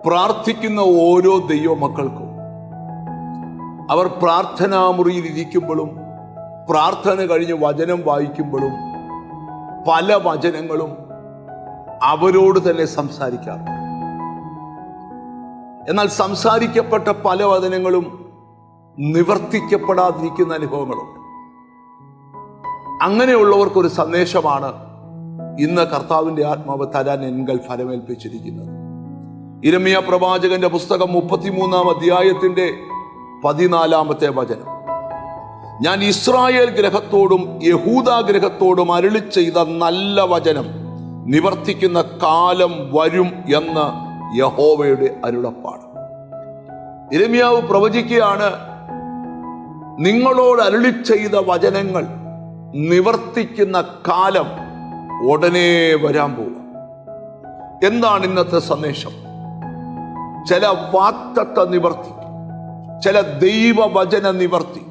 പ്രാർത്ഥിക്കുന്ന ഓരോ ദൈവമക്കൾക്കും അവർ പ്രാർത്ഥനാമുറിയിൽ ഇരിക്കുമ്പോഴും പ്രാർത്ഥന കഴിഞ്ഞ് വചനം വായിക്കുമ്പോഴും പല വചനങ്ങളും അവരോട് തന്നെ സംസാരിക്കാറുണ്ട്. എന്നാൽ സംസാരിക്കപ്പെട്ട പല വചനങ്ങളും നിവർത്തിക്കപ്പെടാതിരിക്കുന്ന അനുഭവങ്ങളുണ്ട്. അങ്ങനെയുള്ളവർക്കൊരു സന്ദേശമാണ് ഇന്ന് കർത്താവിൻ്റെ ആത്മാവ് തരാൻ എൻകൾ ഫലമേൽപ്പിച്ചിരിക്കുന്നത്. യിരെമ്യാ പ്രവാചകന്റെ പുസ്തകം 33-ാം അധ്യായത്തിന്റെ 14-ാമത്തെ വചനം: ഞാൻ ഇസ്രായേൽ ഗ്രഹത്തോടും യഹൂദാ ഗ്രഹത്തോടും അരുളി ചെയ്ത നല്ല വചനം നിവർത്തിക്കുന്ന കാലം വരും എന്ന് യഹോവയുടെ അരുളപ്പാട്. യിരെമ്യാവ് പ്രവചിക്കുകയാണ്, നിങ്ങളോട് അരുളി ചെയ്ത വചനങ്ങൾ നിവർത്തിക്കുന്ന കാലം ഉടനെ വരാൻ പോവുക. എന്താണ് ഇന്നത്തെ സന്ദേശം? ചില വാഗ്ദത്ത നിവർത്തി, ചില ദൈവവചന നിവർത്തി,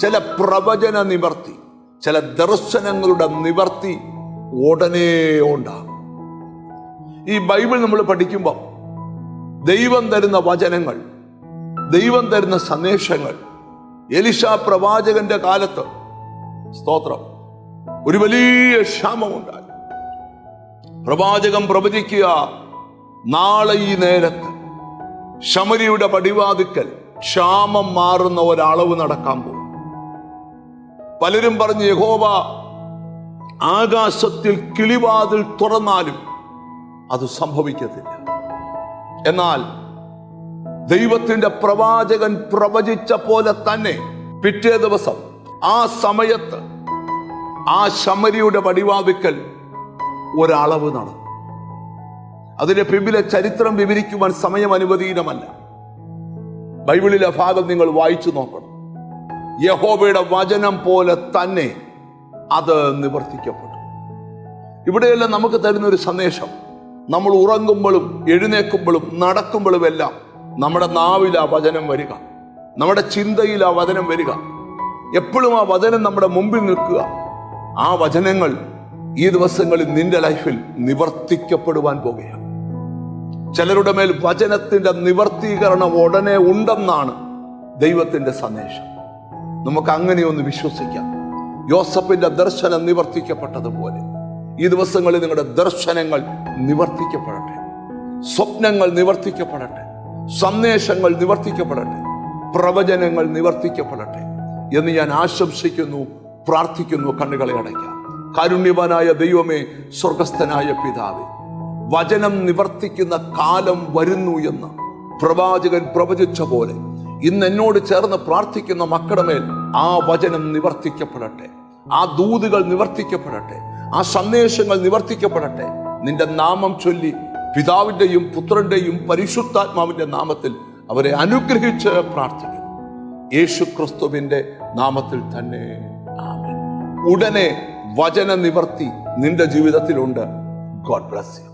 ചില പ്രവചന നിവർത്തി, ചില ദർശനങ്ങളുടെ നിവർത്തി ഉടനെ ഉണ്ടാകും. ഈ ബൈബിൾ നമ്മൾ പഠിക്കുമ്പോൾ ദൈവം തരുന്ന വചനങ്ങൾ, ദൈവം തരുന്ന സന്ദേശങ്ങൾ, എലിശാ പ്രവാചകന്റെ കാലത്ത് സ്തോത്രം ഒരു വലിയ ക്ഷാമമുണ്ടായി. പ്രവാചകൻ പ്രവചിക്കുക, നാളെ ഈ നേരത്ത് ശമരിയുടെ പടിവാതിക്കൽ ക്ഷാമം മാറുന്ന ഒരളവ് നടക്കാൻ പോകും. പലരും പറഞ്ഞു, യഹോവ ആകാശത്തിൽ കിളിവാതിൽ തുറന്നാലും അത് സംഭവിക്കത്തില്ല. എന്നാൽ ദൈവത്തിന്റെ പ്രവാചകൻ പ്രവചിച്ച പോലെ തന്നെ പിറ്റേ ദിവസം ആ സമയത്ത് ആ ശമരിയുടെ പടിവാതിക്കൽ ഒരളവ് നടന്നു. അതിന്റെ പിമ്പിലെ ചരിത്രം വിവരിക്കുവാൻ സമയം അനുവദീനമല്ല. ബൈബിളിലെ ഭാഗം നിങ്ങൾ വായിച്ചു നോക്കണം. യഹോവയുടെ വചനം പോലെ തന്നെ അത് നിവർത്തിക്കപ്പെട്ടു. ഇവിടെയെല്ലാം നമുക്ക് തരുന്ന ഒരു സന്ദേശം, നമ്മൾ ഉറങ്ങുമ്പോഴും എഴുന്നേൽക്കുമ്പോഴും നടക്കുമ്പോഴും എല്ലാം നമ്മുടെ നാവിൽ ആ വചനം വരിക, നമ്മുടെ ചിന്തയിൽ ആ വചനം വരിക. എപ്പോഴും ആ വചനം നമ്മുടെ മുമ്പിൽ നിൽക്കുക. ആ വചനങ്ങൾ ഈ ദിവസങ്ങളിൽ നിന്റെ ലൈഫിൽ നിവർത്തിക്കപ്പെടുവാൻ പോകുകയാണ്. ചിലരുടെ മേൽ വചനത്തിന്റെ നിവർത്തീകരണം ഉടനെ ഉണ്ടെന്നാണ് ദൈവത്തിന്റെ സന്ദേശം. നമുക്ക് അങ്ങനെയൊന്ന് വിശ്വസിക്കാം. യോസഫിന്റെ ദർശനം നിവർത്തിക്കപ്പെട്ടതുപോലെ ഈ ദിവസങ്ങളിൽ നിങ്ങളുടെ ദർശനങ്ങൾ നിവർത്തിക്കപ്പെടട്ടെ, സ്വപ്നങ്ങൾ നിവർത്തിക്കപ്പെടട്ടെ, സന്ദേശങ്ങൾ നിവർത്തിക്കപ്പെടട്ടെ, പ്രവചനങ്ങൾ നിവർത്തിക്കപ്പെടട്ടെ എന്ന് ഞാൻ ആശംസിക്കുന്നു, പ്രാർത്ഥിക്കുന്നു. കണ്ണുകളെ അടയ്ക്കാം. കാരുണ്യവാനായ ദൈവമേ, സ്വർഗസ്ഥനായ പിതാവേ, വചനം നിവർത്തിക്കുന്ന കാലം വരുന്നു എന്ന് പ്രവാചകൻ പ്രവചിച്ച പോലെ ഇന്ന് എന്നോട് ചേർന്ന് പ്രാർത്ഥിക്കുന്ന മക്കളുടെ മേൽ ആ വചനം നിവർത്തിക്കപ്പെടട്ടെ, ആ ദൂതുകൾ നിവർത്തിക്കപ്പെടട്ടെ, ആ സന്ദേശങ്ങൾ നിവർത്തിക്കപ്പെടട്ടെ. നിന്റെ നാമം ചൊല്ലി പിതാവിന്റെയും പുത്രന്റെയും പരിശുദ്ധാത്മാവിന്റെ നാമത്തിൽ അവരെ അനുഗ്രഹിച്ച് പ്രാർത്ഥിക്കുന്നു. യേശു ക്രിസ്തുവിന്റെ നാമത്തിൽ തന്നെ ആമേൻ. ഉടനെ വചന നിവർത്തി നിന്റെ ജീവിതത്തിലുണ്ട്. God bless you.